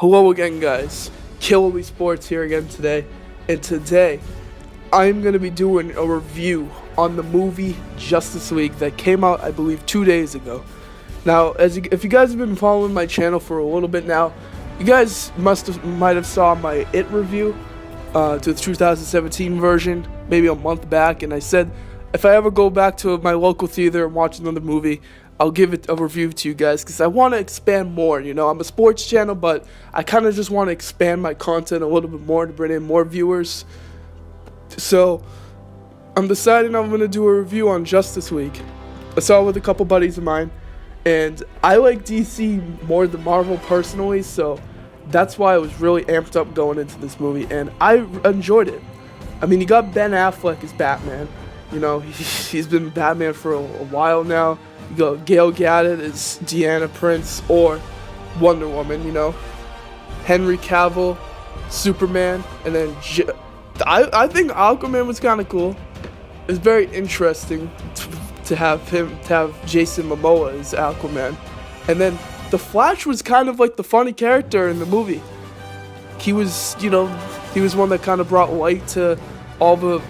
Hello again, guys. Killer Sports here again today, and today I'm going to be doing a review on the movie Justice League that came out, I believe, 2 days ago. Now, if you guys have been following my channel for a little bit now, you guys might have saw my It review to the 2017 version, maybe a month back, and I said if I ever go back to my local theater and watch another movie, I'll give it a review to you guys because I want to expand more. You know, I'm a sports channel, but I kind of just want to expand my content a little bit more to bring in more viewers. So I'm deciding I'm going to do a review on Justice League. I saw it with a couple buddies of mine, and I like DC more than Marvel personally, so that's why I was really amped up going into this movie, and I enjoyed it. I mean, you got Ben Affleck as Batman. You know, he's been Batman for a while now. You got Gail Gadot as Deanna Prince or Wonder Woman, you know. Henry Cavill, Superman, and then I think Aquaman was kind of cool. It's very interesting to have Jason Momoa as Aquaman. And then the Flash was kind of like the funny character in the movie. He was, you know, he was one that kind of brought light to all the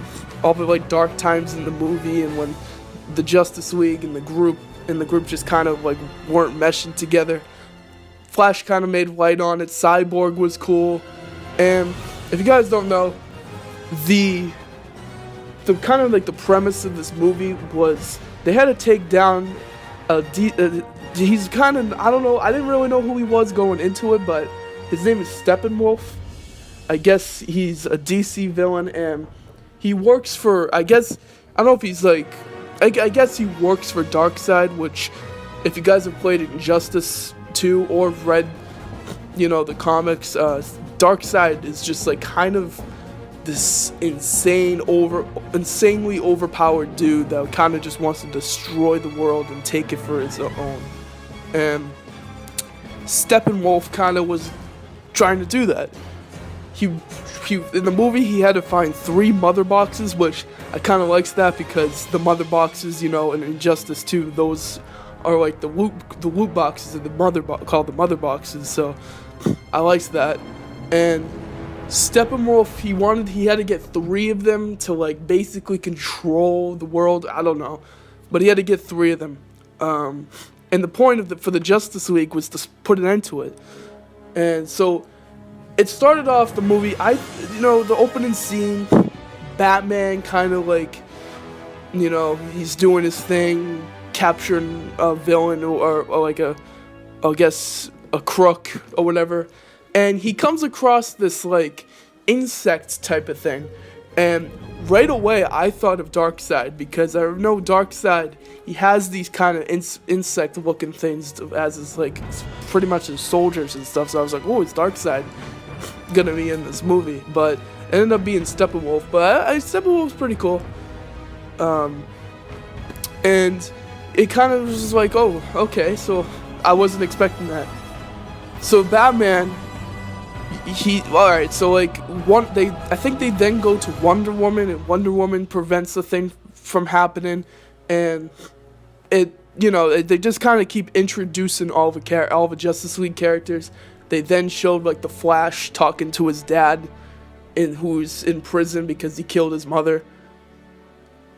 like dark times in the movie, and when the Justice League and the group just kind of like weren't meshing together. Flash kind of made light on it. Cyborg was cool. And if you guys don't know, the kind of like the premise of this movie was they had to take down he's kind of, I don't know, I didn't really know who he was going into it, but his name is Steppenwolf. I guess he's a DC villain, and he works for, I don't know if he's like, I guess he works for Darkseid, which, if you guys have played Injustice 2 or read, you know, the comics, Darkseid is just like kind of this insanely overpowered dude that kind of just wants to destroy the world and take it for his own. And Steppenwolf kind of was trying to do that. He in the movie he had to find 3 mother boxes, which I kind of likes that because the mother boxes, you know, in Injustice 2, those are like the loot boxes of the called the mother boxes. So I likes that. And Steppenwolf, he had to get 3 of them to like basically control the world. I don't know, but he had to get 3 of them. And the point for the Justice League was to put an end to it. And so it started off the movie, the opening scene, Batman kind of like, you know, he's doing his thing, capturing a villain or like a crook or whatever, and he comes across this like insect type of thing, and right away I thought of Darkseid because I know Darkseid, he has these kind of insect looking things as his like pretty much his soldiers and stuff, so I was like, oh, it's Darkseid gonna be in this movie, but it ended up being Steppenwolf. But Steppenwolf's pretty cool. And it kind of was just like, oh, okay, so I wasn't expecting that. So Batman, alright, so like I think they then go to Wonder Woman, and Wonder Woman prevents the thing from happening, and they just kind of keep introducing all the Justice League characters. They then showed like the Flash talking to his dad, who's in prison because he killed his mother.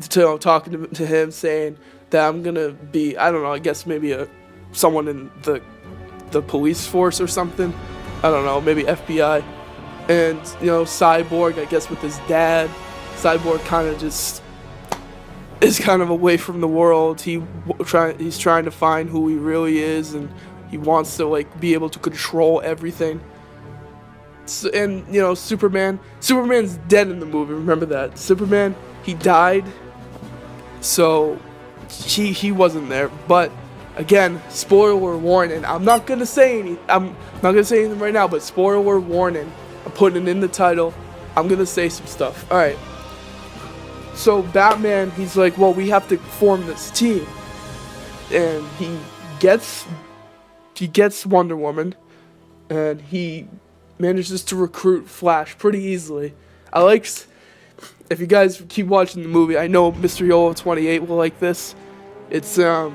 Talking to him, saying that I'm gonna be, I don't know, I guess maybe someone in the police force or something. I don't know, maybe FBI. And you know, Cyborg, I guess with his dad. Cyborg kind of just is kind of away from the world. He's trying to find who he really is, and he wants to like be able to control everything. So, and you know, Superman's dead in the movie. Remember that. Superman, he died. So he wasn't there. But again, spoiler warning. I'm not gonna say anything right now, but spoiler warning. I'm putting it in the title. I'm gonna say some stuff. All right. So Batman, he's like, well, we have to form this team, and he gets Wonder Woman, and he manages to recruit Flash pretty easily. If you guys keep watching the movie, I know Mr. YOLO28 will like this. It's a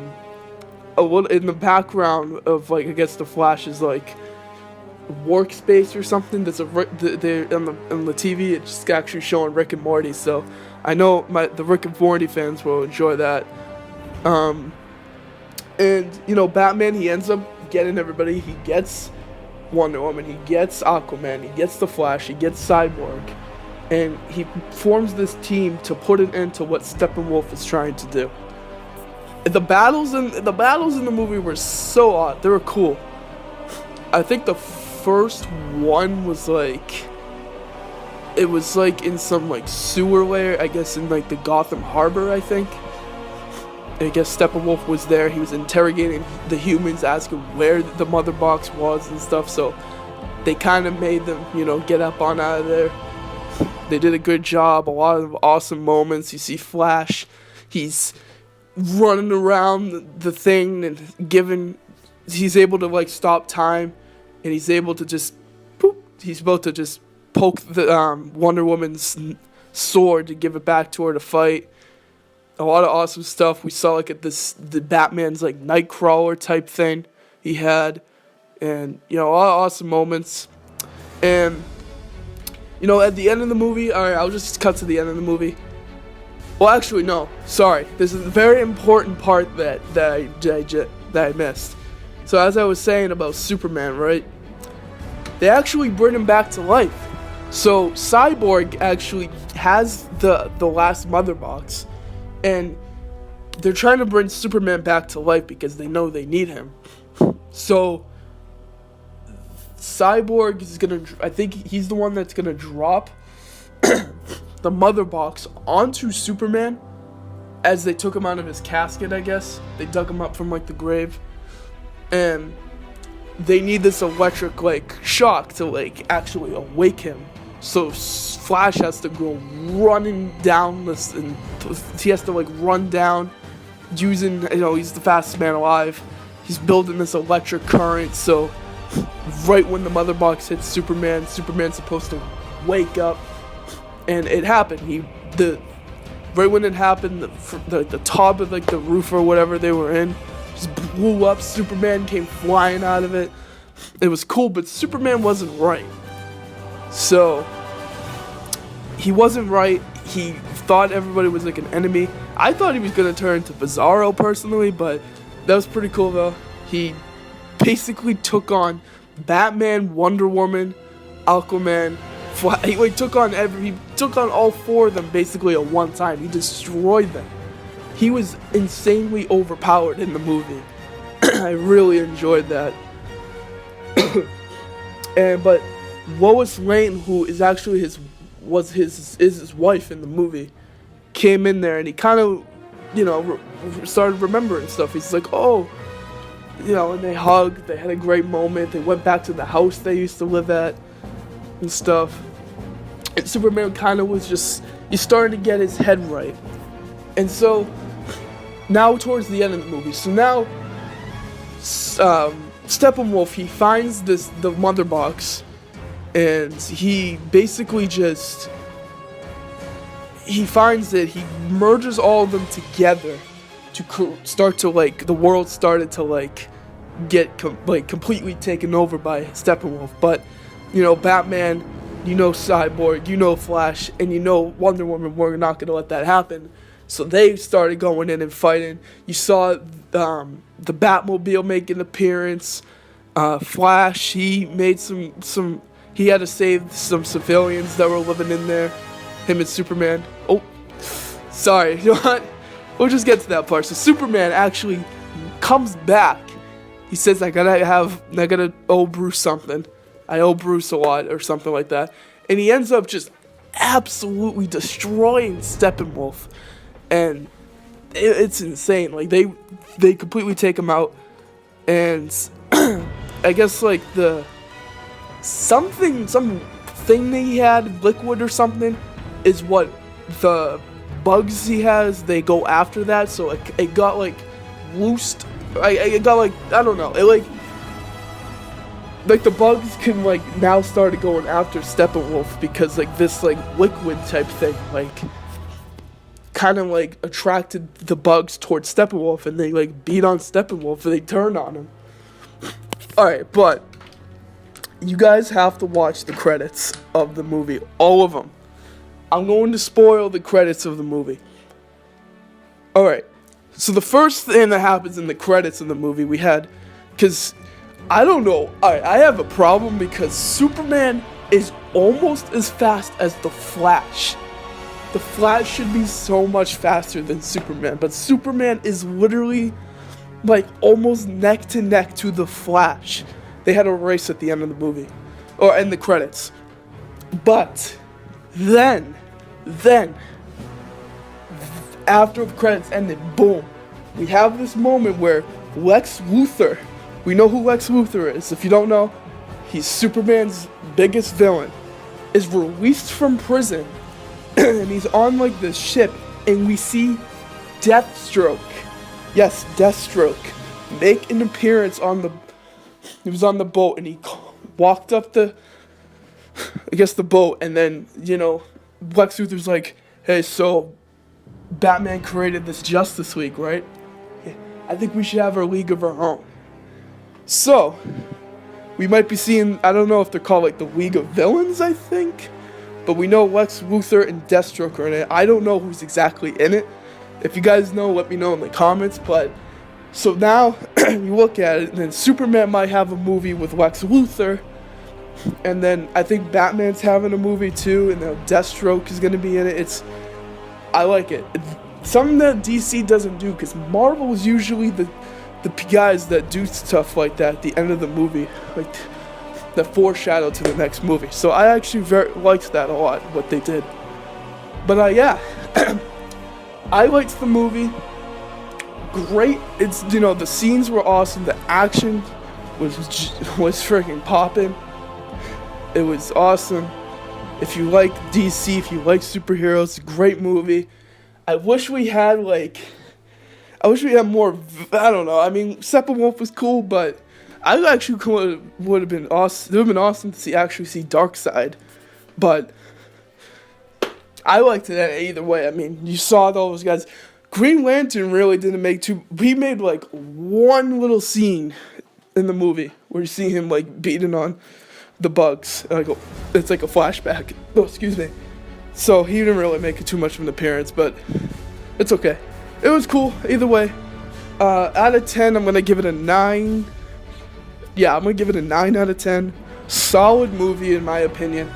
little in the background of like, I guess the Flash is like workspace or something. There's there on the TV. It's just actually showing Rick and Morty. So I know the Rick and Morty fans will enjoy that. And Batman, he ends up getting everybody. He gets Wonder Woman. He gets Aquaman. He gets the Flash. He gets Cyborg, and he forms this team to put an end to what Steppenwolf is trying to do. The battles in the movie were so odd. They were cool. I think the first one was like, it was like in some like sewer layer, I guess in like the Gotham Harbor, I think. I guess Steppenwolf was there. He was interrogating the humans, asking where the mother box was and stuff. So they kind of made them, get up on out of there. They did a good job. A lot of awesome moments. You see Flash. He's running around the thing and he's able to like stop time, and he's able to just he's about to just poke the Wonder Woman's sword to give it back to her to fight. A lot of awesome stuff. We saw like the Batman's like Nightcrawler type thing he had, and a lot of awesome moments. And at the end of the movie, all right, I'll just cut to the end of the movie. Well, actually, no. Sorry. This is a very important part that I missed. So as I was saying about Superman, right? They actually bring him back to life. So Cyborg actually has the last mother box, and they're trying to bring Superman back to life because they know they need him. So Cyborg is I think he's the one that's gonna drop the mother box onto Superman as they took him out of his casket, I guess. They dug him up from like the grave, and they need this electric like shock to like actually awake him. So Flash has to go running down this, and he has to like run down using, he's the fastest man alive. He's building this electric current, so right when the mother box hits Superman's supposed to wake up. And it happened. Right when it happened, the top of like the roof or whatever they were in just blew up. Superman came flying out of it. It was cool, but Superman wasn't right. So he wasn't right. He thought everybody was like an enemy. I thought he was gonna turn into Bizarro personally, but that was pretty cool though. He basically took on Batman, Wonder Woman, Aquaman. He took on all four of them basically at one time. He destroyed them. He was insanely overpowered in the movie. I really enjoyed that. But Lois Lane, who is actually his wife in the movie, came in there and he kind of, started remembering stuff. He's like, oh, and they hugged. They had a great moment. They went back to the house they used to live at and stuff. And Superman kind of was he's starting to get his head right. And so now towards the end of the movie, so now Steppenwolf, he finds the mother box, and he basically he finds that he merges all of them together to start to like, the world started to like get completely taken over by Steppenwolf. But Batman, Cyborg, Flash, and Wonder Woman were not gonna let that happen. So they started going in and fighting. You saw the Batmobile make an appearance. Flash, he made he had to save some civilians that were living in there. Him and Superman. Oh, sorry. You know what? We'll just get to that part. So Superman actually comes back. He says, I gotta owe Bruce something. I owe Bruce a lot or something like that. And he ends up just absolutely destroying Steppenwolf. And it's insane. Like they completely take him out. And I guess like some thing that he had, liquid or something, is what the bugs he has, they go after that. So it got like loosed. It got like, I don't know. It like the bugs can like now started going after Steppenwolf because like this like liquid type thing like kind of like attracted the bugs towards Steppenwolf, and they like beat on Steppenwolf and they turned on him. Alright, but you guys have to watch the credits of the movie, all of them. I'm going to spoil the credits of the movie. Alright, so the first thing that happens in the credits of the movie we had, because, I don't know, alright, I have a problem because Superman is almost as fast as the Flash. The Flash should be so much faster than Superman, but Superman is literally, like, almost neck to neck to the Flash. They had a race at the end of the movie, or in the credits. But, then, after the credits ended, boom, we have this moment where Lex Luthor, we know who Lex Luthor is. If you don't know, he's Superman's biggest villain, is released from prison, and he's on like this ship, and we see Deathstroke, yes, Deathstroke, make an appearance on the, he was on the boat, and he walked up the, I guess the boat, and then, you know, Lex Luthor's like, hey, so Batman created this Justice League, right? Yeah, I think we should have our league of our own. So, we might be seeing, I don't know if they're called like the League of Villains, I think. But we know Lex Luthor and Deathstroke are in it. I don't know who's exactly in it. If you guys know, let me know in the comments. But, so now, you look at it, and then Superman might have a movie with Lex Luthor. And then, I think Batman's having a movie too, and then Deathstroke is going to be in it. I like it. It's something that DC doesn't do, because Marvel is usually the guys that do stuff like that at the end of the movie, like that foreshadow to the next movie. So I actually liked that a lot, what they did. But yeah, I liked the movie. Great. It's, you know, the scenes were awesome. The action was freaking popping. It was awesome. If you like DC, if you like superheroes, great movie. I wish we had more, I don't know, I mean, Steppenwolf was cool, but I actually would have been awesome, it would have been awesome to actually see Darkseid, but I liked it either way. I mean, you saw those guys. Green Lantern really didn't make he made like one little scene in the movie where you see him like beating on the bugs, like it's like a flashback, oh, excuse me, so he didn't really make it too much of an appearance, but it's okay. It was cool, either way. Out of 10, I'm going to give it a 9. Yeah, I'm going to give it a 9 out of 10. Solid movie, in my opinion.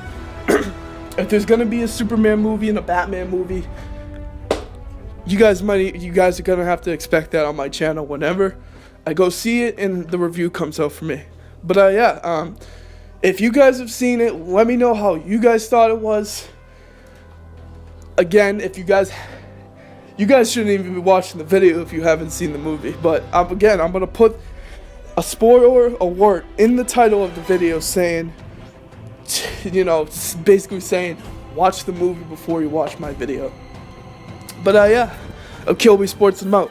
If there's going to be a Superman movie and a Batman movie, you guys are going to have to expect that on my channel whenever I go see it and the review comes out for me. But yeah, if you guys have seen it, let me know how you guys thought it was. Again, if you guys shouldn't even be watching the video if you haven't seen the movie. But again, I'm going to put a spoiler alert in the title of the video saying, you know, basically saying, watch the movie before you watch my video. But yeah, I'll Kilby Sports and I'm out.